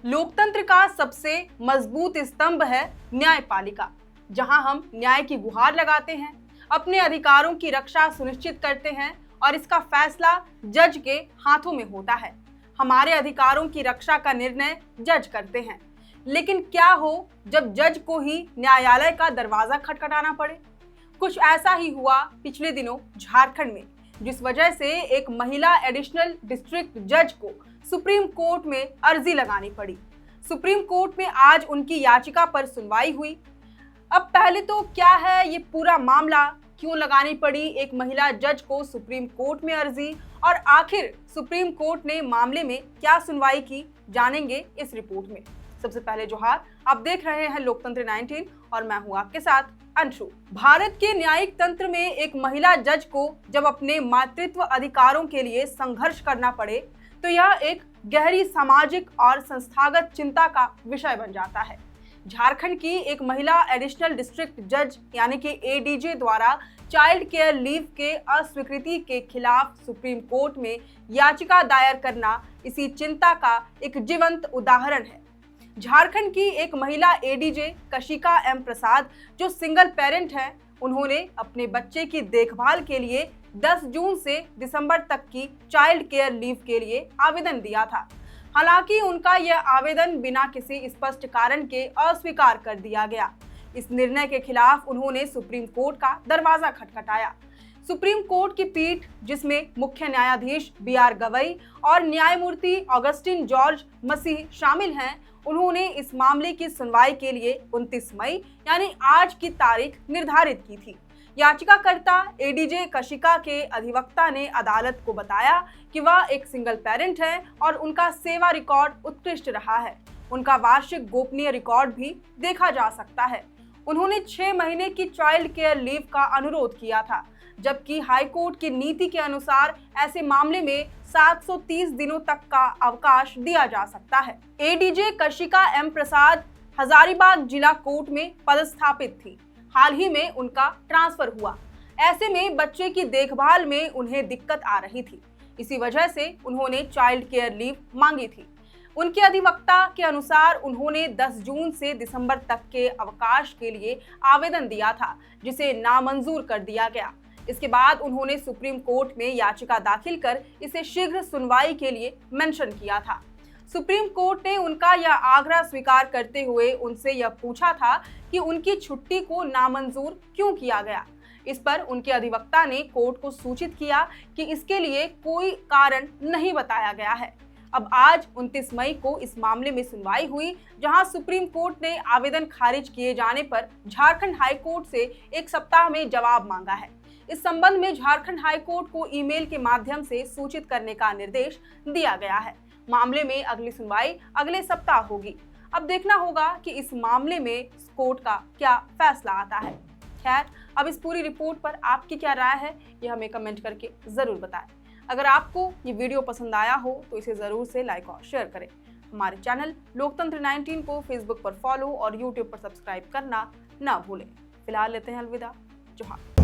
लोकतंत्र का सबसे मजबूत स्तंभ है न्यायपालिका, जहां हम न्याय की गुहार लगाते हैं, अपने अधिकारों की रक्षा सुनिश्चित करते हैं और इसका फैसला जज के हाथों में होता है। हमारे अधिकारों की रक्षा का निर्णय जज करते हैं, लेकिन क्या हो जब जज को ही न्यायालय का दरवाजा खटखटाना पड़े। कुछ ऐसा ही हुआ पिछले दिनों झारखंड में, जिस वजह से एक महिला एडिशनल डिस्ट्रिक्ट जज को सुप्रीम कोर्ट में अर्जी लगानी पड़ी। सुप्रीम कोर्ट में आज उनकी याचिका पर सुनवाई हुई। अब पहले तो क्या है ये पूरा मामला, क्यों लगानी पड़ी एक महिला जज को सुप्रीम कोर्ट में अर्जी, और आखिर सुप्रीम कोर्ट ने मामले में क्या सुनवाई की, जानेंगे इस रिपोर्ट में। सबसे पहले जोहार, आप देख रहे हैं लोकतंत्र 19 और मैं हूं आपके साथ अंशु। भारत के न्यायिक तंत्र में एक महिला जज को जब अपने मातृत्व अधिकारों के लिए संघर्ष करना पड़े तो यह एक गहरी सामाजिक और संस्थागत चिंता का विषय बन जाता है। झारखंड की एक महिला एडिशनल डिस्ट्रिक्ट जज यानी कि एडीजे द्वारा चाइल्ड केयर लीव के अस्वीकृति के खिलाफ सुप्रीम कोर्ट में याचिका दायर करना इसी चिंता का एक जीवंत उदाहरण है। झारखंड की एक महिला एडीजे कशिका एम प्रसाद, जो सिंगल पेरेंट हैं, उन्होंने अपने बच्चे की देखभाल के लिए 10 जून से दिसंबर तक की चाइल्ड केयर लीव के लिए आवेदन दिया था। हालांकि उनका यह आवेदन बिना किसी स्पष्ट कारण के अस्वीकार कर दिया गया। इस निर्णय के खिलाफ उन्होंने सुप्रीम कोर्ट का दरवाजा खटखटाया। सुप्रीम कोर्ट की पीठ, जिसमें मुख्य न्यायाधीश BR गवई और न्यायमूर्ति ऑगस्टिन जॉर्ज मसीह शामिल हैं, उन्होंने इस मामले की सुनवाई के लिए 29 मई यानी आज की तारीख निर्धारित की थी। याचिकाकर्ता एडीजे कशिका के अधिवक्ता ने अदालत को बताया कि वह एक सिंगल पेरेंट है और उनका सेवा रिकॉर्ड उत्कृष्ट रहा है। उनका वार्षिक गोपनीय रिकॉर्ड भी देखा जा सकता है। उन्होंने 6 महीने की चाइल्ड केयर लीव का अनुरोध किया था, जबकि हाईकोर्ट की नीति के अनुसार ऐसे मामले में 730 दिनों तक का अवकाश दिया जा सकता है। एडीजे कशिका एम प्रसाद हजारीबाग जिला कोर्ट में पदस्थापित थी। हाल ही में उनका ट्रांसफर हुआ। ऐसे में बच्चे की देखभाल में उन्हें दिक्कत आ रही थी। इसी वजह से उन्होंने चाइल्ड केयर लीव मांगी थी। उनके अधिवक्ता के अनुसार उन्होंने 10 जून से दिसंबर तक के अवकाश के लिए आवेदन दिया था, जिसे नामंजूर कर दिया गया। इसके बाद उन्होंने सुप्रीम कोर्ट में याचिका दाखिल कर इसे शीघ्र सुनवाई के लिए मेंशन किया था। सुप्रीम कोर्ट ने उनका यह आग्रह स्वीकार करते हुए उनसे यह पूछा था कि उनकी छुट्टी को नामंजूर क्यों किया गया। इस पर उनके अधिवक्ता ने कोर्ट को सूचित किया कि इसके लिए कोई कारण नहीं बताया गया है। अब आज 29 मई को इस मामले में सुनवाई हुई, जहां सुप्रीम कोर्ट ने आवेदन खारिज किए जाने पर झारखंड हाई कोर्ट से 1 सप्ताह में जवाब मांगा है। इस संबंध में झारखंड हाई कोर्ट को ईमेल के माध्यम से सूचित करने का निर्देश दिया गया है। मामले में अगली सुनवाई अगले सप्ताह होगी। अब देखना होगा कि इस मामले में कोर्ट का क्या फैसला आता है। खैर, अब इस पूरी रिपोर्ट पर आपकी क्या राय है, यह हमें कमेंट करके जरूर बताएं। अगर आपको ये वीडियो पसंद आया हो तो इसे जरूर से लाइक और शेयर करें। हमारे चैनल लोकतंत्र 19 को फेसबुक पर फॉलो और यूट्यूब पर सब्सक्राइब करना ना भूलें। फिलहाल लेते हैं अलविदा। जोहार।